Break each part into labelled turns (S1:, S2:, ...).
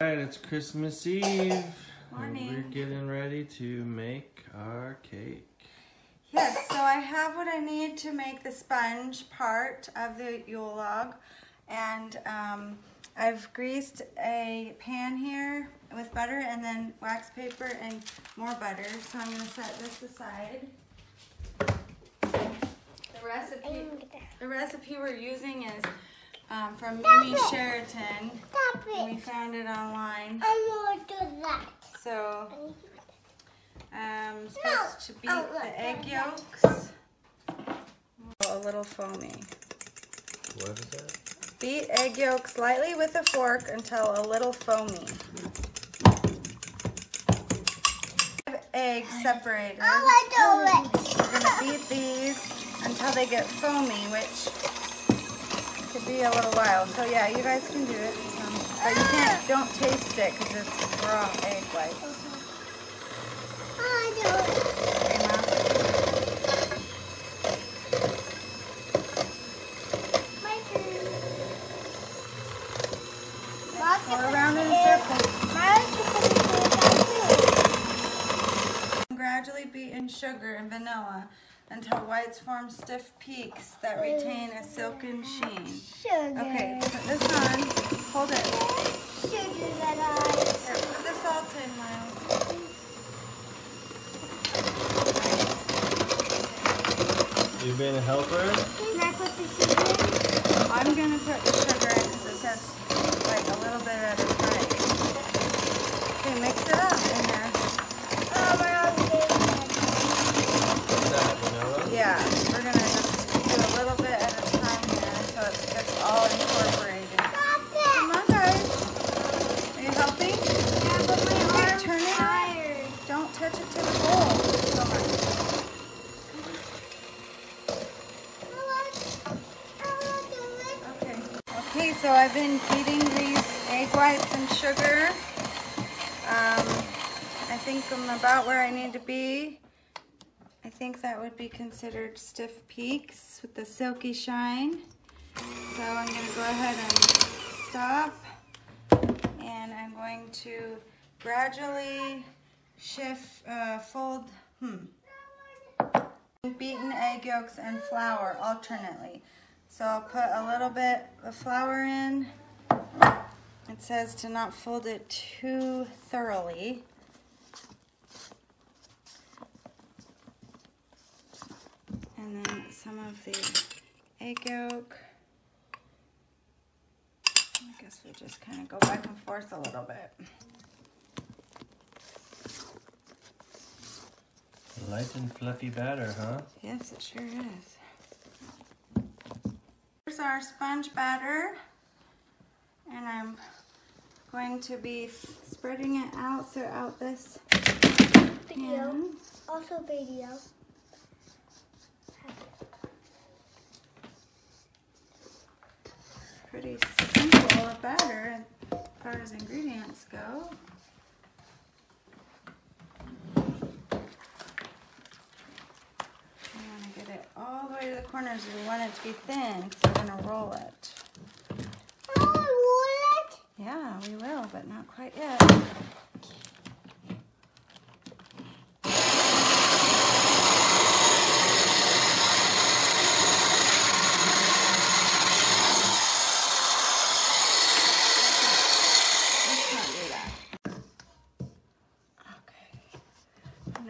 S1: Alright, it's Christmas Eve.
S2: Morning.
S1: And we're getting ready to make our cake.
S2: Yes, so I have what I need to make the sponge part of the Yule log. And I've greased a pan here with butter and then wax paper and more butter. So I'm going to set this aside. The recipe we're using is from Mimi Sheraton. And we found it online.
S3: I want to do that.
S2: So I'm supposed to beat the egg yolks a little foamy.
S1: What is that?
S2: Beat egg yolks lightly with a fork until a little foamy. 5 eggs separated.
S3: I want to do it.
S2: We're going to beat these until they get foamy, which could be a little while. So yeah, you guys can do it. But you can't, don't taste it because it's raw egg whites.
S3: I do it.
S2: Okay, Mom.
S3: My turn.
S2: Go around in a circle. Gradually beat in sugar and vanilla until whites form stiff peaks that retain a silken sheen.
S3: Sugar.
S2: Okay, put this on. Hold it.
S3: Sugar that I.
S2: Here, put the salt in, Miles.
S1: You being a helper?
S3: Can I put the sugar in?
S2: I'm going to put the sugar in because it says like a little bit at a time. Okay, mix it up in there.
S3: Oh, my own
S1: Is that vanilla?
S2: Yeah, we're going to just do a little bit at a time here until it gets all incorporated. Come on, guys. Are you helping?
S3: Yeah, but my
S2: Okay,
S3: arm's
S2: turn it.
S3: tired.
S2: Don't touch it to the bowl so much. Okay. Okay, so I've been beating these egg whites and sugar. I think I'm about where I need to be. I think that would be considered stiff peaks with the silky shine. So I'm going to go ahead and stop. And I'm going to gradually fold beaten egg yolks and flour alternately. So I'll put a little bit of flour in. It says to not fold it too thoroughly. And then some of the egg yolk. I guess we'll just kind of go back and forth a little bit.
S1: Light and fluffy batter, huh?
S2: Yes, it sure is. Here's our sponge batter. And I'm going to be spreading it out throughout this
S3: Video.
S2: pan.
S3: Also video.
S2: Pretty simple of batter as far as ingredients go. You want to get it all the way to the corners. You want it to be thin because we're going to roll it.
S3: Oh, what?
S2: Yeah, we will, but not quite yet.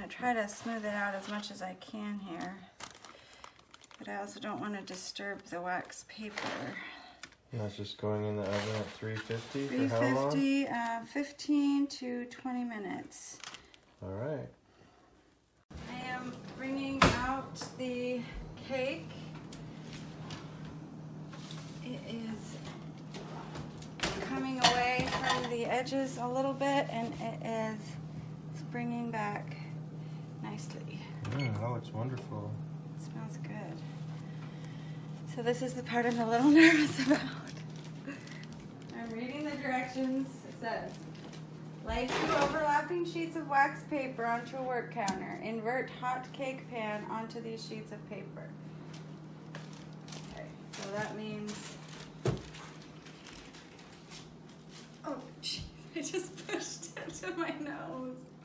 S2: Try to smooth it out as much as I can here, but I also don't want to disturb the wax paper.
S1: And that's just going in the oven at 350 for how long?
S2: 350, 15 to 20 minutes.
S1: All right.
S2: I am bringing out the cake. It is coming away from the edges a little bit, and it is bringing back nicely.
S1: That looks wonderful.
S2: It smells good. So this is the part I'm a little nervous about. I'm reading the directions. It says, lay 2 overlapping sheets of wax paper onto a work counter. Invert hot cake pan onto these sheets of paper. Okay, so that means... Oh, geez.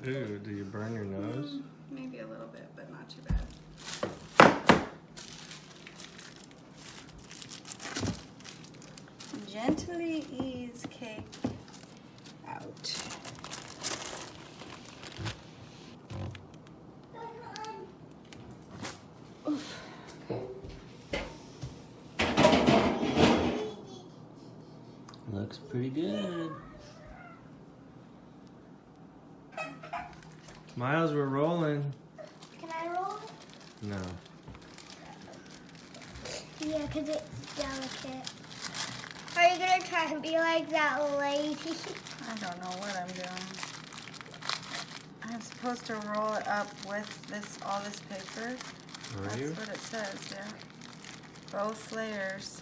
S1: Ooh, do you burn your nose?
S2: Maybe a little bit, but not too bad. Gently ease cake out. Oof.
S1: Looks pretty good. Miles, we're rolling.
S3: Can I roll?
S1: No.
S3: Yeah, because it's delicate. Are you going to try and be like that lady?
S2: I don't know what I'm doing. I'm supposed to roll it up with all this paper.
S1: Are you?
S2: That's what it says, yeah. Both layers.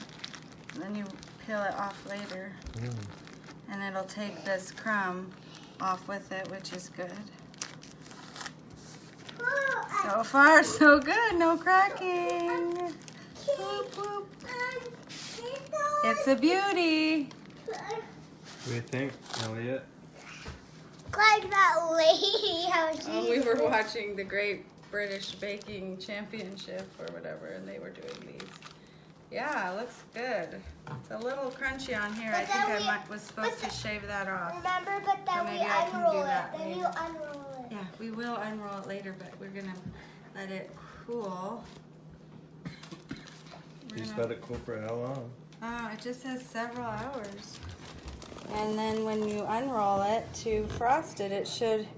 S2: And then you peel it off later. And it'll take this crumb off with it, which is good. So far, so good. No cracking. Boop, boop. It's a beauty.
S1: What do you think, Elliot?
S3: Like that lady. How she
S2: Oh, we were watching the Great British Baking Championship or whatever, and they were doing these. Yeah, it looks good. It's a little crunchy on here.
S3: But
S2: I think
S3: then
S2: I was supposed to shave that off.
S3: Remember, but then
S2: So
S3: we
S2: maybe I can do
S3: unroll it.
S2: that
S3: Then
S2: later.
S3: you unroll it.
S2: Yeah, we will unroll it later, but we're gonna let it cool.
S1: You just let it cool for how long?
S2: Oh, it just says several hours. And then when you unroll it to frost it, it should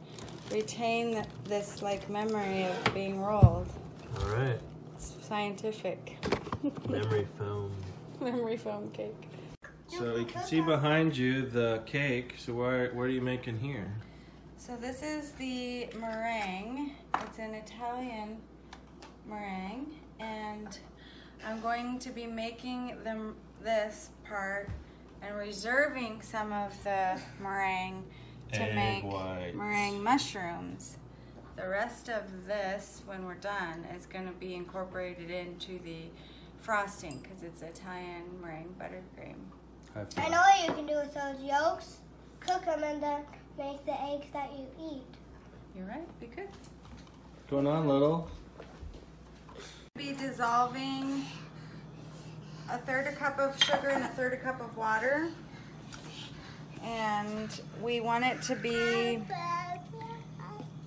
S2: retain this like memory of being rolled.
S1: All right.
S2: It's scientific.
S1: Memory foam.
S2: Memory foam cake.
S1: So you can see behind you the cake. So what are you making here?
S2: So this is the meringue. It's an Italian meringue, and I'm going to be making this part and reserving some of the meringue to make meringue mushrooms. The rest of this, when we're done, is going to be incorporated into the frosting because it's Italian meringue buttercream.
S3: I know what you can do with those yolks. Cook them and then make the eggs that you eat.
S2: You're right, we could.
S1: What's going on, little?
S2: Be dissolving 1/3 cup of sugar and 1/3 cup of water, and we want it to be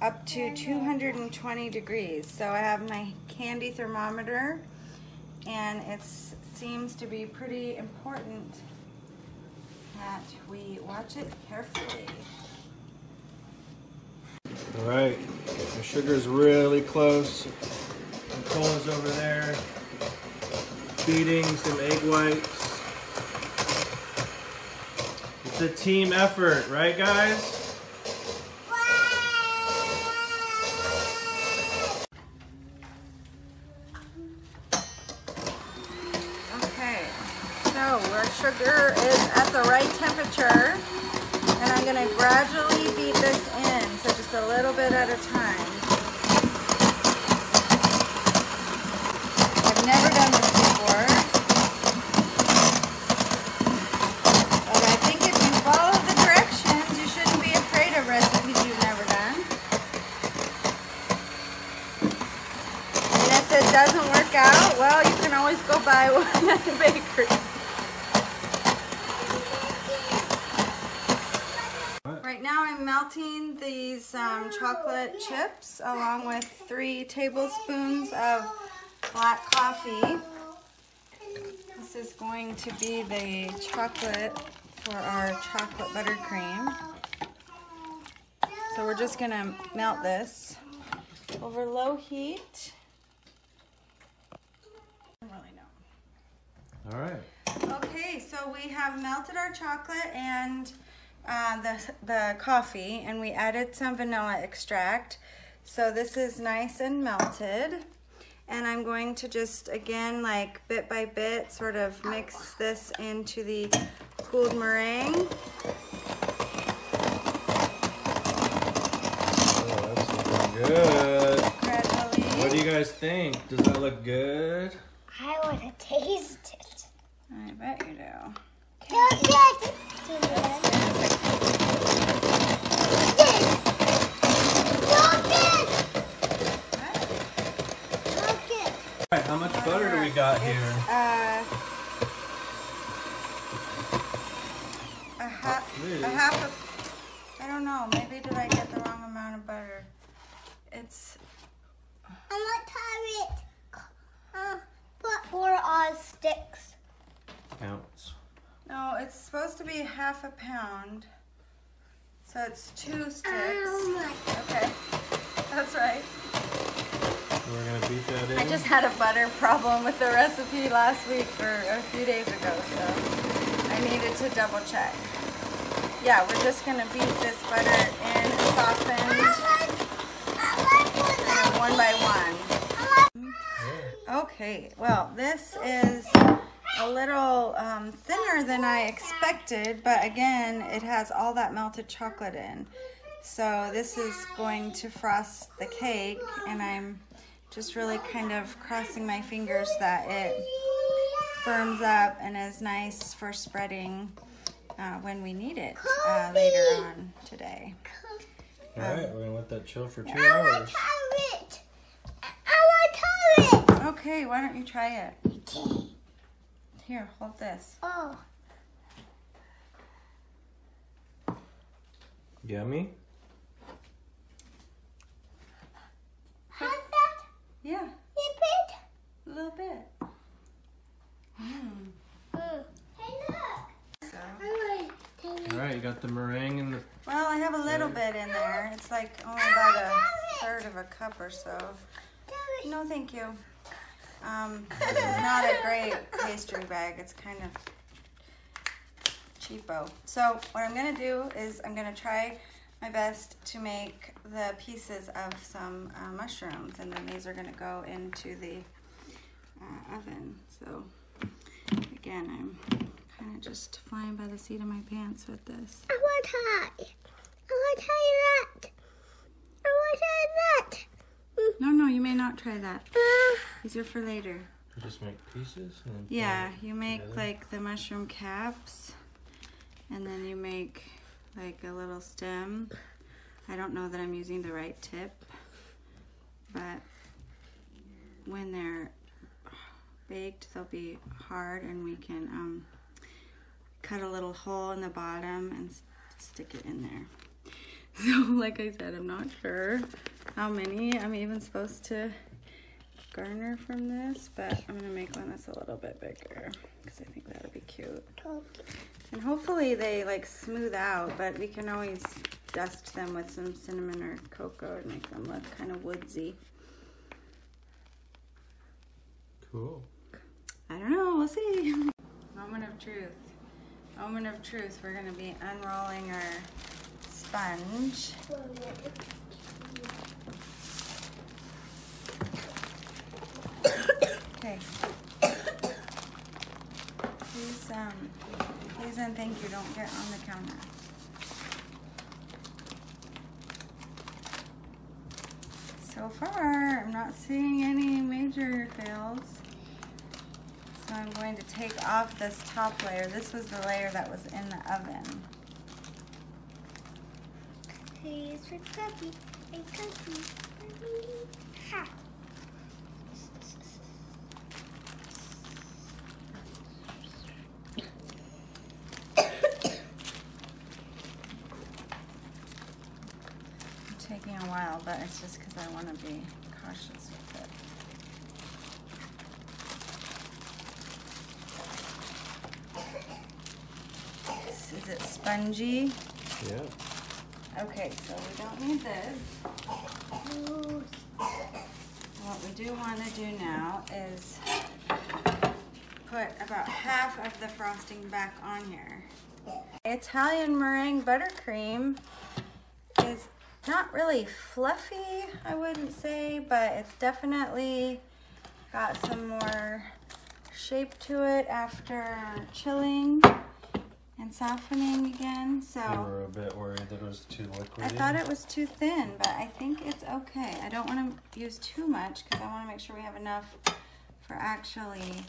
S2: up to 220 degrees. So I have my candy thermometer, and it seems to be pretty important that we watch it carefully.
S1: All right, the sugar's really close. Nicola's over there beating some egg whites. It's a team effort, right, guys?
S2: Okay, so our sugar is at the right temperature, and I'm going to gradually beat this in, so just a little bit at a time. I've never done this before, but I think if you follow the directions, you shouldn't be afraid of recipes you've never done. And if it doesn't work out, well, you can always go buy one at the bakery. Right now I'm melting these chocolate chips along with 3 tablespoons of black coffee. This is going to be the chocolate for our chocolate buttercream. So we're just going to melt this over low heat. I don't really know.
S1: All right.
S2: Okay, so we have melted our chocolate and the coffee, and we added some vanilla extract. So this is nice and melted. And I'm going to just, again, like bit by bit, sort of mix this into the cooled meringue.
S1: Oh, that's looking good.
S2: Gradually.
S1: What do you guys think? Does that look good?
S3: I want to taste it.
S2: I bet you do.
S3: Taste it.
S1: here.
S2: A half a, I don't know, maybe did I get the wrong amount of butter? It's...
S3: I'm gonna try it. Put 4 sticks.
S1: Ounce.
S2: No, it's supposed to be half a pound. So it's 2 sticks.
S3: Oh my.
S2: Okay, that's right.
S1: We're gonna beat that in.
S2: I just had a butter problem with the recipe last week or a few days ago, so I needed to double check. Yeah, we're just gonna beat this butter in and softened one by one. Okay, well, this is a little thinner than I expected, but again, it has all that melted chocolate in. So this is going to frost the cake, and I'm just really kind of crossing my fingers that it firms up and is nice for spreading when we need it later on today.
S1: Alright, we're gonna let that chill for 2
S3: I want
S1: hours.
S3: to try it. I want to try it.
S2: Okay, why don't you try it? Here, hold this.
S3: Oh.
S1: Yummy?
S3: How's that?
S2: Yeah,
S3: Nip
S2: a little bit.
S3: Hey, look.
S2: So,
S1: Alright, you got the meringue and the...
S2: well, I have a little bit in there. It's like only about a third of a cup or so. No, thank you. This is not a great pastry bag. It's kind of cheapo. So what I'm gonna do is I'm gonna try my best to make the pieces of some mushrooms, and then these are gonna go into the oven. So again, I'm kind of just flying by the seat of my pants with this.
S3: I want to try. I want to try that. I want to try that.
S2: No, you may not try that. These are for later.
S1: You just make pieces? And then
S2: Yeah,
S1: put it
S2: you make
S1: together?
S2: like the mushroom caps, and then you make like a little stem. I don't know that I'm using the right tip, but when they're baked, they'll be hard, and we can cut a little hole in the bottom and stick it in there. So like I said, I'm not sure how many I'm even supposed to garner from this, but I'm gonna make one that's a little bit bigger because I think that'll be cute. And hopefully they like smooth out, but we can always dust them with some cinnamon or cocoa and make them look kind of woodsy.
S1: Cool.
S2: I don't know, we'll see. Moment of truth. Moment of truth. We're gonna be unrolling our sponge. Okay. Please and thank you. Don't get on the counter. So far, I'm not seeing any major fails. So I'm going to take off this top layer. This was the layer that was in the oven.
S3: Here's for cookie and cookie. Ha.
S2: It's taking a while, but it's just because I want to be cautious with it. Is it spongy?
S1: Yeah.
S2: Okay, so we don't need this. What we do want to do now is put about half of the frosting back on here. Italian meringue buttercream is not really fluffy, I wouldn't say, but it's definitely got some more shape to it after chilling and softening again. So
S1: You were a bit worried that it was too liquidy.
S2: I thought it was too thin, but I think it's okay. I don't want to use too much because I want to make sure we have enough for actually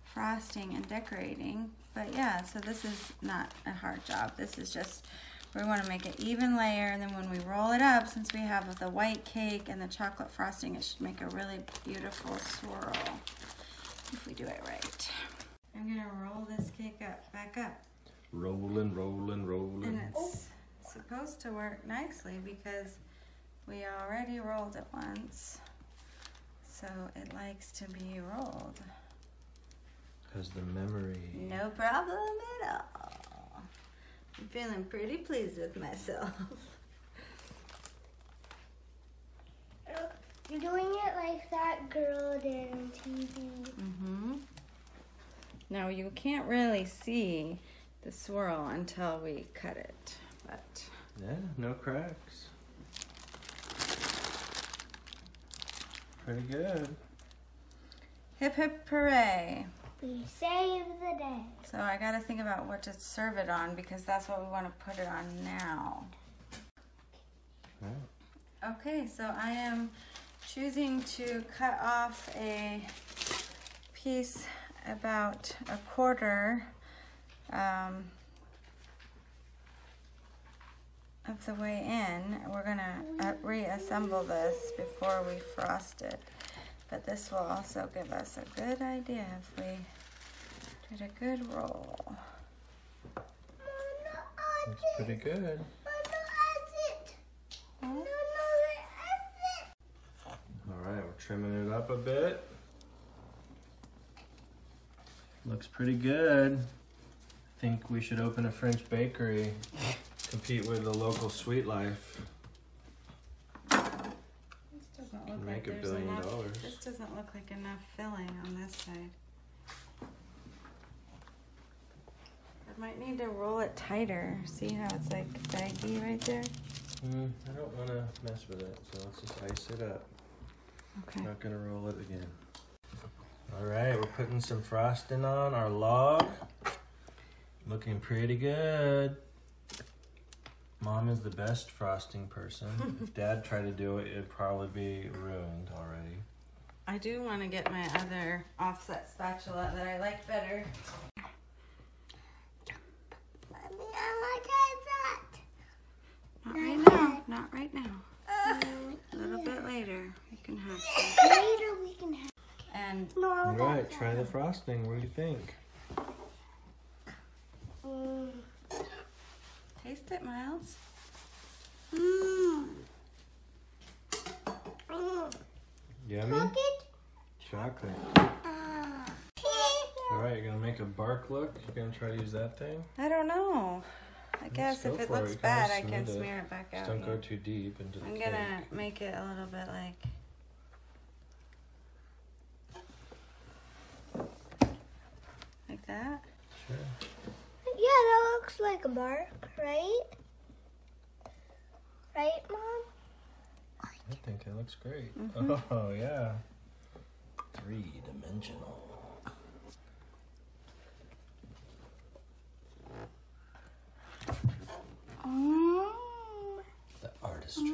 S2: frosting and decorating. But yeah, so this is not a hard job. This is just, we want to make an even layer, and then when we roll it up, since we have the white cake and the chocolate frosting, it should make a really beautiful swirl. if we do it right. I'm gonna roll this cake back up.
S1: Rolling, rolling, rolling.
S2: And it's supposed to work nicely because we already rolled it once. So it likes to be rolled.
S1: Has the memory.
S2: No problem at all. I'm feeling pretty pleased with myself.
S3: You're doing it like that girl did on TV.
S2: Mm-hmm. Now you can't really see the swirl until we cut it, but
S1: Yeah, no cracks. Pretty good.
S2: hip hip hooray.
S3: We saved the day.
S2: So I gotta think about what to serve it on because that's what we want to put it on now.
S1: Yeah.
S2: Okay, so I am choosing to cut off a piece about a quarter of the way in. We're gonna reassemble this before we frost it, but this will also give us a good idea if we did a good roll.
S1: Looks pretty good. Alright, we're trimming it up a bit. Looks pretty good. I think we should open a French bakery. Compete with the local Sweet Life.
S2: This doesn't look
S1: Make
S2: like
S1: $1
S2: there's
S1: billion.
S2: enough. This doesn't look like enough filling on this side. I might need to roll it tighter. See how it's like baggy right there?
S1: I don't want to mess with it, so let's just ice it up.
S2: Okay.
S1: Not gonna roll it again. Alright, we're putting some frosting on our log. Looking pretty good. Mom is the best frosting person. If Dad tried to do it, it'd probably be ruined already.
S2: I do want to get my other offset spatula that I like better.
S3: Mommy, I like that.
S2: Not right now. Not right now. A little bit later, we can have some.
S3: Later we can have.
S2: And
S3: No,
S1: Alright, try the frosting. What do you think?
S2: taste it, Miles.
S1: Yummy?
S3: Chocolate?
S1: Chocolate. Alright, you're gonna make a bark look? You're gonna try to use that thing?
S2: I don't know. I guess
S1: go
S2: if it
S1: for it.
S2: looks
S1: You can
S2: bad,
S1: always
S2: I can
S1: smooth it.
S2: smear it back out.
S1: Just don't go
S2: here.
S1: too deep into the
S2: I'm
S1: cake.
S2: gonna make it a little bit like that.
S1: Sure.
S3: Yeah, that looks like a bark, right? Right, Mom?
S1: I think it looks great.
S2: Mm-hmm.
S1: Oh, yeah. 3-dimensional. The artistry.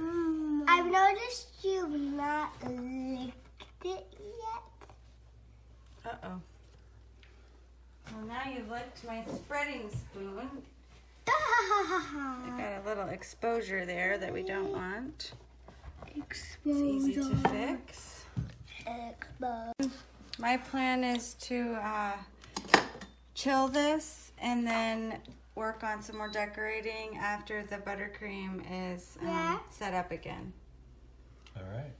S3: I've noticed you've not licked it yet.
S2: Uh-oh. Well, now you've licked my spreading spoon. I got a little exposure there that we don't want. It's easy to fix. My plan is to chill this and then work on some more decorating after the buttercream is set up again.
S1: All right.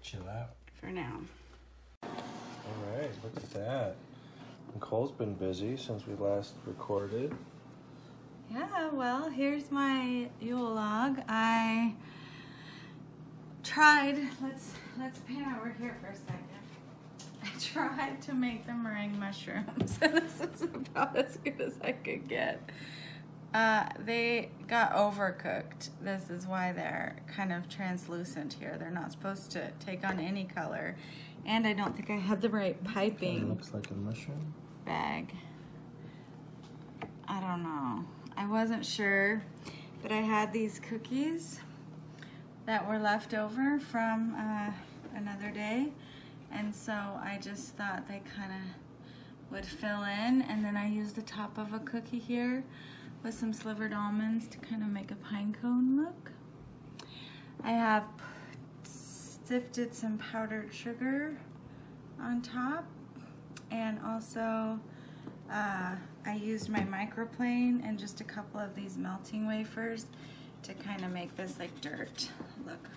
S1: Chill out.
S2: For now.
S1: All right, look at that. Nicole's been busy since we last recorded.
S2: Yeah, well, here's my Yule log. I tried, let's pan over here for a second. I tried to make the meringue mushrooms, and this is about as good as I could get. They got overcooked. This is why they're kind of translucent here. They're not supposed to take on any color. And I don't think I had the right piping.
S1: It looks like a mushroom.
S2: Bag. I don't know. I wasn't sure, but I had these cookies that were left over from another day, and so I just thought they kind of would fill in, and then I used the top of a cookie here with some slivered almonds to kind of make a pine cone look. I have sifted some powdered sugar on top. And also I used my microplane and just a couple of these melting wafers to kind of make this like dirt look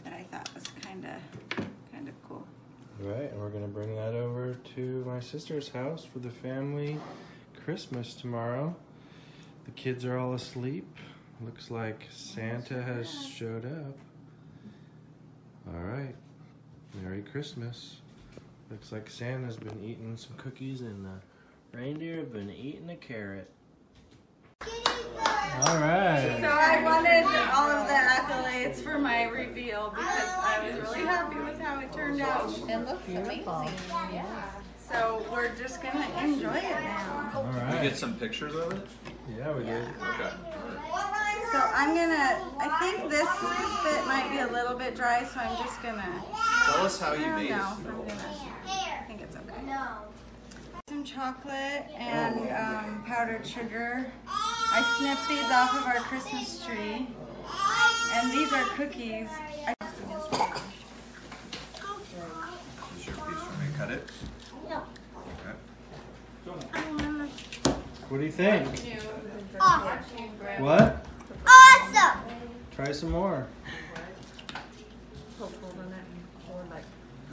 S2: that I thought was kind of cool.
S1: Right, and we're gonna bring that over to my sister's house for the family Christmas tomorrow. The kids are all asleep. Looks like Santa has showed up. All right, Merry Christmas. Looks like Santa's been eating some cookies and the reindeer have been eating a carrot. All right.
S2: So I wanted all of the accolades for my reveal because I was really happy with how it turned out.
S4: It looks amazing. Yeah.
S2: So we're just gonna enjoy it now.
S1: All right.
S5: Did you get some pictures of it?
S1: Yeah, we did.
S5: Okay.
S2: So I think this bit might be a little bit dry, so I'm just gonna.
S5: Tell us how you made it.
S2: I think it's okay. No. Some chocolate and powdered sugar. I snipped these off of our Christmas tree. And these are cookies.
S5: Is your piece for me? Cut it?
S3: No.
S5: Okay.
S1: What do you think?
S3: Awesome.
S1: What?
S3: Awesome.
S1: Try some more.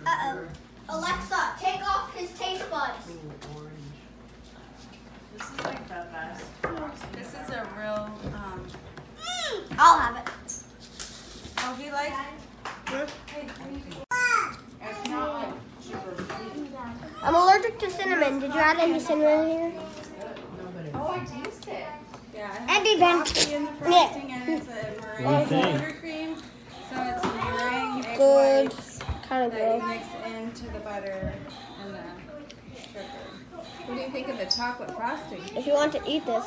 S3: Uh-oh. Alexa, take off his taste buds.
S4: This is like the best.
S2: This is a real,
S3: I'll have it.
S2: oh, he likes,
S3: I'm allergic to cinnamon. Did you add any cinnamon here?
S4: Oh, I tasted it.
S2: yeah,
S3: And
S2: it
S3: the
S2: has coffee in the frosting and it's a
S1: What do you
S2: meringue
S1: think?
S2: buttercream. So it's meringue, egg
S3: Good.
S2: whites
S3: Kind of
S2: that you
S3: good.
S2: mix into the butter and the sugar.
S4: What do you think of the chocolate frosting?
S3: If you want to eat this,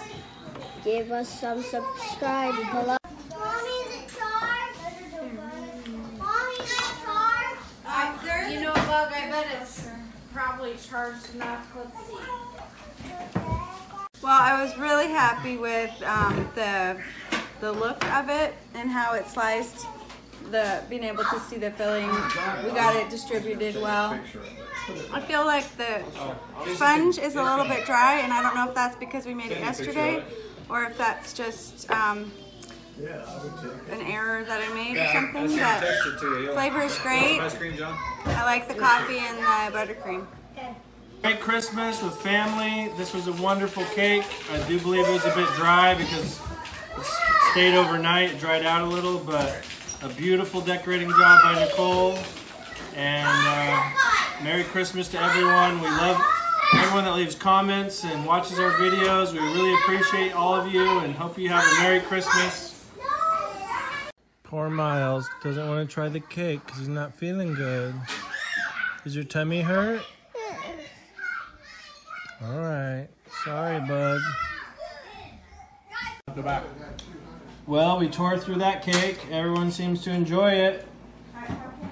S3: give us some subscribe below. Mommy, is it charged? Mommy, is it charged?
S4: You know, Bug, I bet it's probably charged enough. Let's see.
S2: Well, I was really happy with the look of it and how it sliced. Being able to see the filling, we got it distributed well. I feel like the sponge is a little bit dry, and I don't know if that's because we made it yesterday or if that's just an error that I made or something. But flavor is great. I like the coffee and the buttercream.
S1: Merry Christmas with family. This was a wonderful cake. I do believe it was a bit dry because it stayed overnight. It dried out a little, but a beautiful decorating job by Nicole. And Merry Christmas to everyone. We love everyone that leaves comments and watches our videos. We really appreciate all of you and hope you have a Merry Christmas. Poor Miles doesn't want to try the cake because he's not feeling good. Does your tummy hurt? All right. Sorry, bud. Go back. Well, we tore through that cake. Everyone seems to enjoy it.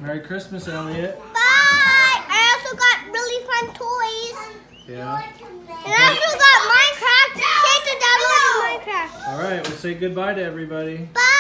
S1: Merry Christmas, Elliot.
S3: Bye! I also got really fun toys.
S1: Yeah.
S3: And I also got Minecraft. Santa downloaded Minecraft.
S1: All right, we'll say goodbye to everybody.
S3: Bye!